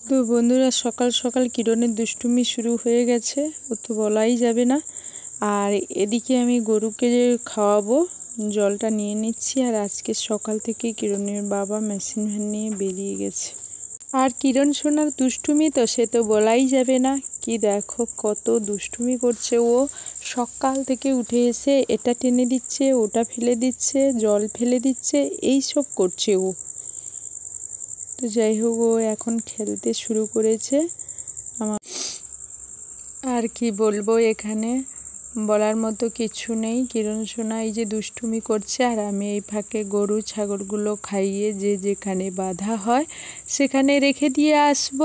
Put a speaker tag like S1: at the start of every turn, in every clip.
S1: তো বন্ধুরা, সকাল সকাল কিরণের দুষ্টুমি শুরু হয়ে গেছে, ও তো বলাই যাবে না। আর এদিকে আমি গরুকে খাওয়াবো, জলটা নিয়ে নিচ্ছি। আর আজকে সকাল থেকে কিরণের বাবা মেশিন ভ্যান নিয়ে বেরিয়ে গেছে। আর কিরণ সোনার দুষ্টুমি তো সে তো বলাই যাবে না। কি দেখো কত দুষ্টুমি করছে ও, সকাল থেকে উঠে এসে এটা টেনে দিচ্ছে, ওটা ফেলে দিচ্ছে, জল ফেলে দিচ্ছে, এই সব করছে ও। তো যাই হোক, ও এখন খেলতে শুরু করেছে। আমার আর কি বলবো, এখানে বলার মতো কিছু নেই। কিরণ সোনা এই যে দুষ্টুমি করছে, আর আমি এই ফাঁকে গরু ছাগলগুলো খাইয়ে যে যেখানে বাঁধা হয় সেখানে রেখে দিয়ে আসব।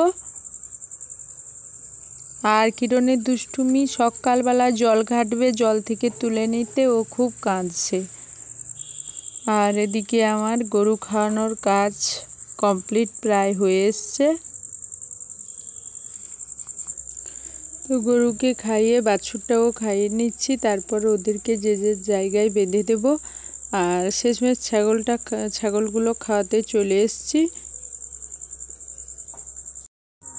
S1: আর কিরণের দুষ্টুমি, সকালবেলা জল ঘাটবে, জল থেকে তুলে নিতে ও খুব কাঁদছে। আর এদিকে আমার গরু খাওয়ানোর কাজ কমপ্লিট প্রায় হয়ে এসছে। তো গরুকে খাইয়ে বাছুরটাও খাইয়ে নিচ্ছি, তারপর ওদেরকে যে যে জায়গায় বেঁধে দেব। আর শেষমেশ ছাগলগুলো খাওয়াতে চলে এসেছি।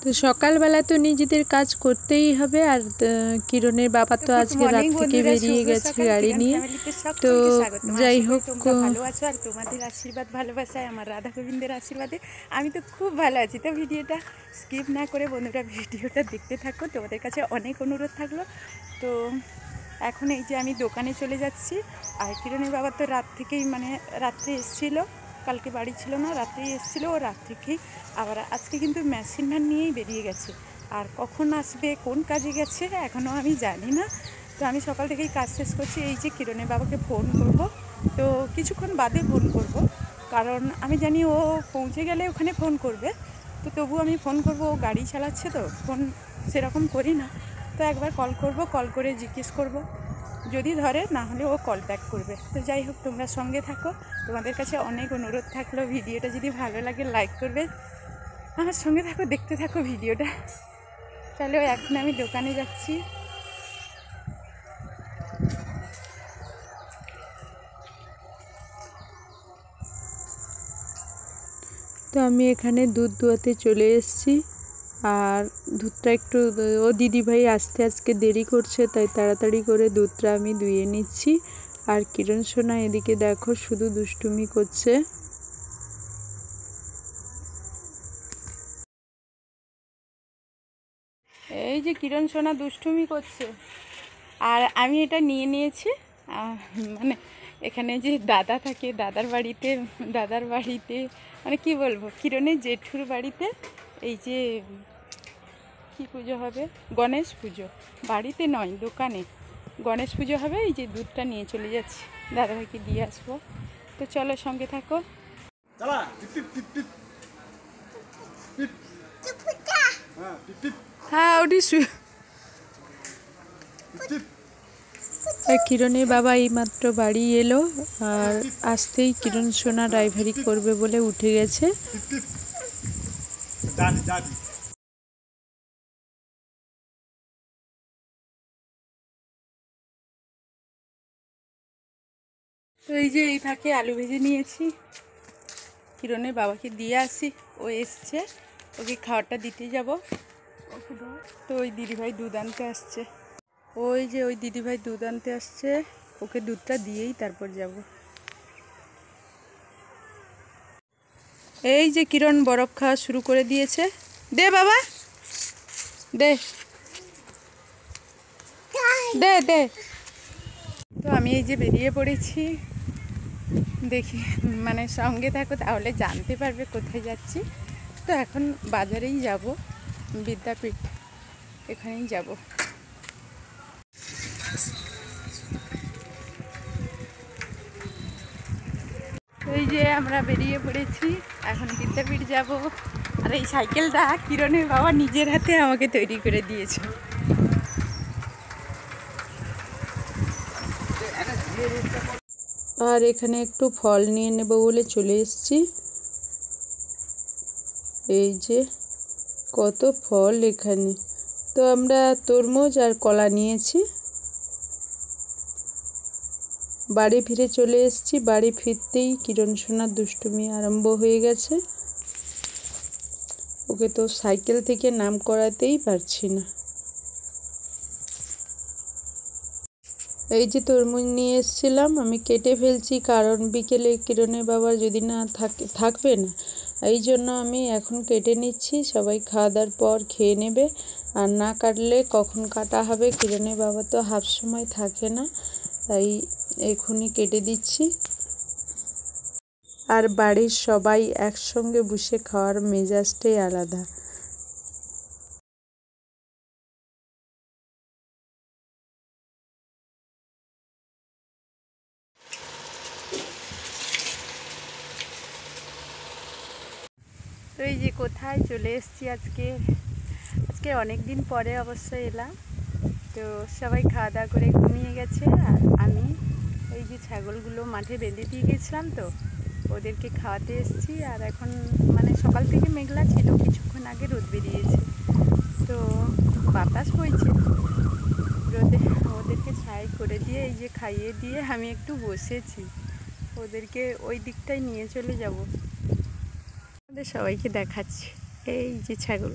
S1: তো সকালবেলা তো নিজেদের কাজ করতেই হবে। আর কিরণের বাবা তো আজকে রাত থেকে বেরিয়ে গেছে গাড়ি নিয়ে। তো যাই হোক,
S2: ভালো আছো, আর তোমাদের আশীর্বাদ ভালোবাসায়, আমার রাধা গোবিন্দের আশীর্বাদে আমি তো খুব ভালো আছি। তো ভিডিওটা স্কিপ না করে বন্ধুরা ভিডিওটা দেখতে থাকো, তোমাদের কাছে অনেক অনুরোধ থাকলো। তো এখন এই যে আমি দোকানে চলে যাচ্ছি। আর কিরণের বাবা তো রাত থেকেই রাত্রে এসেছিলো, কালকে বাড়ি ছিল না, রাত্রেই এসেছিলো। ও রাত থেকেই আবার আজকে কিন্তু মেশিন ভ্যান নিয়েই বেরিয়ে গেছে। আর কখন আসবে, কোন কাজে গেছে এখনও আমি জানি না। তো আমি সকাল থেকেই কাজ শেষ করছি। এই যে কিরণের বাবাকে ফোন করব, তো কিছুক্ষণ বাদে ফোন করব, কারণ আমি জানি ও পৌঁছে গেলে ওখানে ফোন করবে। তো তবু আমি ফোন করব, ও গাড়ি চালাচ্ছে তো ফোন সেরকম করি না। তো একবার কল করব, কল করে জিজ্ঞেস করব, যদি ধরে না হলে ও কল ব্যাক করবে। তো যাই হোক, তোমরা সঙ্গে থাকো, তোমাদের কাছে অনেক অনুরোধ থাকলো, ভিডিওটা যদি ভালো লাগে লাইক করবে, আমার সঙ্গে থাকো, দেখতে থাকো ভিডিওটা। চলো, এখন আমি দোকানে যাচ্ছি।
S1: তো আমি এখানে দুধ দোয়াতে চলে এসেছি। আর দুধটা একটু, ও দিদিভাই আসতে আজকে দেরি করছে, তাই তাড়াতাড়ি করে দুধটা আমি দুইয়ে নিচ্ছি। আর কিরণ সোনা এদিকে দেখো শুধু দুষ্টুমি করছে।
S2: এই যে কিরণ সোনা দুষ্টুমি করছে, আর আমি এটা নিয়ে নিয়েছি। এখানে যে দাদা থাকে, দাদার বাড়িতে কি বলবো, কিরণের জেঠুর বাড়িতে এই যে কী পুজো হবে, গণেশ পুজো, বাড়িতে নয় দোকানে গণেশ পুজো হবে। এই যে দুধটা নিয়ে চলে যাচ্ছি, দাদাভাইকে দিয়ে আসবো। তো চলো সঙ্গে থাকো।
S1: হ্যাঁ, ওটি আর কিরণের বাবা এইমাত্র বাড়ি এলো, আর আসতেই কিরণ সোনা ড্রাইভারি করবে বলে উঠে গেছে।
S2: তো এই যে এই ফাঁকে আলু ভেজে নিয়েছি, কিরণের বাবাকে দিয়ে আসি, ও এসছে, ওকে খাবারটা দিতে যাব। তো ওই দিদিভাই দুধ আনতে আসছে, ওই দিদিভাই দুধ আনতে আসছে, ওকে দুধটা দিয়েই তারপর যাব। এই যে কিরণ বরফ খাওয়া শুরু করে দিয়েছে, দে বাবা দে দে দে। তো আমি এই যে বেরিয়ে পড়েছি, দেখি সঙ্গে থাকো, তাহলে জানতে পারবে কোথায় যাচ্ছি। তো এখন বাজারেই যাব, বিদ্যাপীঠ, এখানেই যাব। এই যে আমরা বেরিয়ে পড়েছি, এখন বিদ্যাপীঠ যাব। আর এই সাইকেলটা কিরণের বাবা নিজের হাতে আমাকে তৈরি করে দিয়েছে।
S1: আর এখানে একটু ফল নিয়ে নেব বলে চলে এসেছি। এই যে কত ফল এখানে। তো আমরা তরমুজ আর কলা নিয়েছি। বাড়ি ফিরে চলে এসেছি। বাড়ি ফিরতেই কিরণ সোনার দুষ্টুমি আরম্ভ হয়ে গেছে। ওকে তো সাইকেল থেকে নাম করাতেই পারছি না। এই যে তরমুজ নিয়ে এসেছিলাম, আমি কেটে ফেলছি, কারণ বিকেলে কিরণের বাবা যদি না থাকবে না, এই জন্য আমি এখন কেটে নিচ্ছি। সবাই খাওয়া দাওয়ার পর খেয়ে নেবে, আর না কাটলে কখন কাটা হবে, কিরণের বাবা তো হাফ সময় থাকে না, তাই এখনই কেটে দিচ্ছি। আর বাড়ির সবাই একসঙ্গে বসে খাওয়ার মেজাজটাই আলাদা।
S2: তো এই যে কোথায় চলে এসেছি আজকে অনেক দিন পরে অবশ্য এলাম। তো সবাই খাওয়া দাওয়া করে ঘুমিয়ে গেছে, আর আমি এই যে ছাগলগুলো মাঠে বেঁধে দিয়ে গেছিলাম, তো ওদেরকে খাওয়াতে এসেছি। আর এখন মানে সকাল থেকে মেঘলা ছিল, কিছুক্ষণ আগে রোদ বেরিয়েছে, তো বাতাস বইছে রোদে। ওদেরকে ছাই করে দিয়ে এই যে খাইয়ে দিয়ে আমি একটু বসেছি, ওদেরকে ওই দিকটায় নিয়ে চলে যাব। আমাদের সবাইকে দেখাচ্ছি এই যে ছাগল।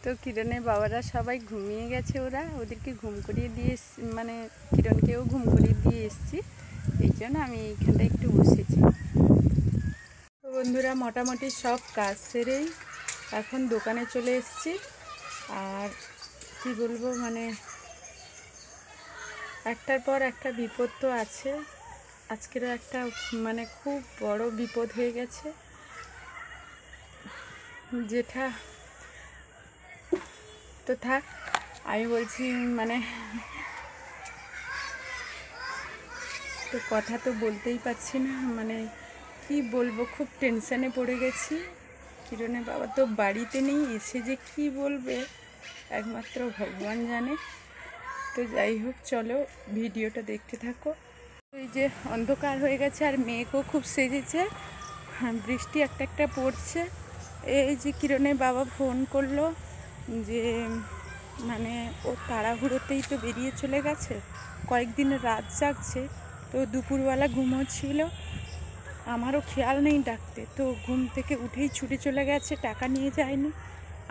S2: তো কিরণের বাবারা সবাই ঘুমিয়ে গেছে, ওদেরকে ঘুম করিয়ে দিয়ে মানে কিরণকেও ঘুম করিয়ে দিয়ে এসেছি, এই জন্য আমি এইখানটায় একটু বসেছি। তো বন্ধুরা, মোটামুটি সব কাজ সেরেই এখন দোকানে চলে এসেছি। আর কি বলবো, মানে একটার পর একটা বিপদ তো আছে। আজকেরও একটা মানে খুব বড় বিপদ হয়ে গেছে, যেটা তো থাক, আমি বলছি মানে তো কথা তো বলতেই পারছি না, মানে কি বলবো, খুব টেনশানে পড়ে গেছি। কিরণের বাবা তো বাড়িতে নেই, এসে যে কি বলবে একমাত্র ভগবান জানে। তো যাই হোক, চলো ভিডিওটা দেখতে থাকো। এই যে অন্ধকার হয়ে গেছে, আর মেঘও খুব সেজেছে, বৃষ্টি একটা একটা পড়ছে। এই যে কিরণের বাবা ফোন করলো যে মানে ও তাড়াহুড়োতেই তো বেরিয়ে চলে গেছে, কয়েকদিন রাত জাগছে, তো দুপুরবেলা ঘুমোচ্ছিল, আমারও খেয়াল নেই ডাকতে, তো ঘুম থেকে উঠেই ছুটে চলে গেছে, টাকা নিয়ে যায়নি।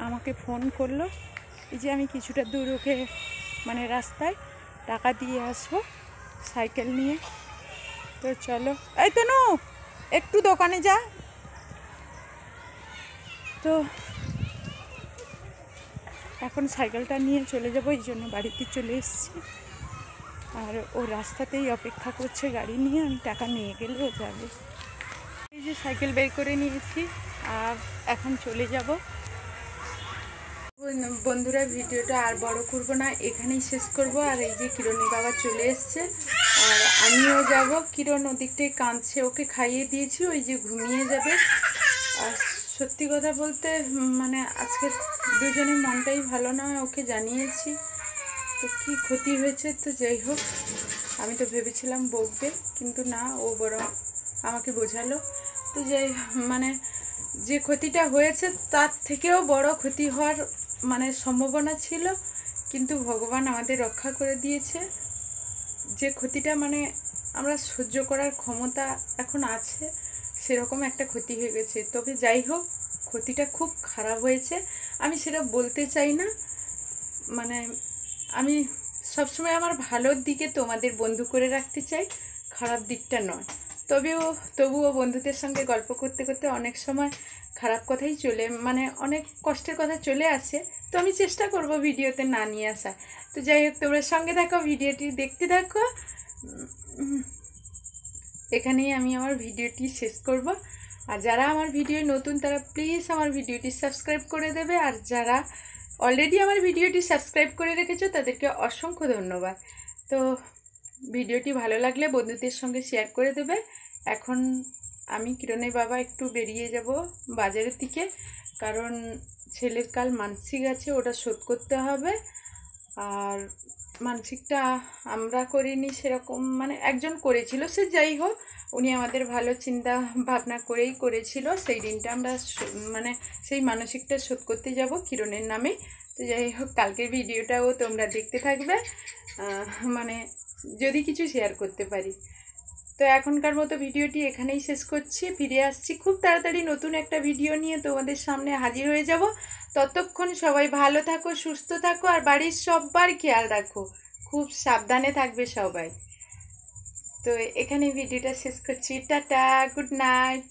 S2: আমাকে ফোন করলো, এই যে আমি কিছুটা দূর ওকে মানে রাস্তায় টাকা দিয়ে আসবো সাইকেল নিয়ে। তো চলো, এই তো নো একটু দোকানে যা। তো এখন সাইকেলটা নিয়ে চলে যাবো, এই জন্য বাড়িতে চলে এসেছি। আর ও রাস্তাতেই অপেক্ষা করছে গাড়ি নিয়ে, আমি টাকা নিয়ে গেলে ও যাবে। এই যে সাইকেল বের করে নিয়েছি, আর এখন চলে যাব। বন্ধুরা, ভিডিওটা আর বড় করব না, এখানেই শেষ করব। আর এই যে কিরণের বাবা চলে এসছে, আর আমিও যাব। কিরণ ওদিকটাই কাঁদছে, ওকে খাইয়ে দিয়েছি, ওই যে ঘুমিয়ে যাবে। আর সত্যি কথা বলতে মানে আজকের দুজনের মনটাই ভালো নয়, ওকে জানিয়েছি তো কি ক্ষতি হয়েছে। তো যাই হোক, আমি তো ভেবেছিলাম বকবে, কিন্তু না, ও বরং আমাকে বোঝালো। তো যাই মানে যে ক্ষতিটা হয়েছে তার থেকেও বড় ক্ষতি হওয়ার মানে সম্ভাবনা ছিল, কিন্তু ভগবান আমাদের রক্ষা করে দিয়েছে। যে ক্ষতিটা মানে আমরা সহ্য করার ক্ষমতা এখন আছে, সেরকম একটা ক্ষতি হয়ে গেছে। তবে যাই হোক, ক্ষতিটা খুব খারাপ হয়েছে, আমি সেটা বলতে চাই না। মানে আমি সবসময় আমার ভালোর দিকে তোমাদের বন্ধু করে রাখতে চাই, খারাপ দিকটা নয়। তবুও বন্ধুদের সঙ্গে গল্প করতে করতে অনেক সময় খারাপ কথাই মানে অনেক কষ্টের কথা চলে আসে, তো আমি চেষ্টা করব ভিডিওতে না নিয়ে আসা। তো যাই হোক, তোমরা সঙ্গে থাকো, ভিডিওটি দেখতে থাকো। এখানেই আমি আমার ভিডিওটি শেষ করব। আর যারা আমার ভিডিও নতুন, তারা প্লিজ আমার ভিডিওটি সাবস্ক্রাইব করে দেবে। আর যারা অলরেডি আমার ভিডিওটি সাবস্ক্রাইব করে রেখেছো, তাদেরকে অসংখ্য ধন্যবাদ। তো ভিডিওটি ভালো লাগলে বন্ধুদের সঙ্গে শেয়ার করে দেবে। এখন আমি কিরণের বাবা একটু বেরিয়ে যাব বাজারের দিকে, কারণ ছেলের কাল মানসিক আছে, ওটা শোধ করতে হবে। আর
S1: মানসিকটা আমরা করিনি সেরকম, মানে একজন করেছিল, সে যাই হোক, উনি আমাদের ভালো চিন্তা ভাবনা করেই করেছিল। সেই দিনটা আমরা মানে সেই মানসিকটা শোধ করতে যাব কিরণের নামে। তো যাই হোক, কালকের ভিডিওটাও তোমরা দেখতে থাকবে, মানে যদি কিছু শেয়ার করতে পারি। তো এখনকার মতো ভিডিওটি এখানেই শেষ করছি, ফিরে আসছি খুব তাড়াতাড়ি নতুন একটা ভিডিও নিয়ে তোমাদের সামনে হাজির হয়ে যাব। ততক্ষণ সবাই ভালো থাকো, সুস্থ থাকো, আর বাড়ির সবার খেয়াল রাখো, খুব সাবধানে থাকবে সবাই। তো এখানে ভিডিওটা শেষ করছি, টাটা, গুড নাইট।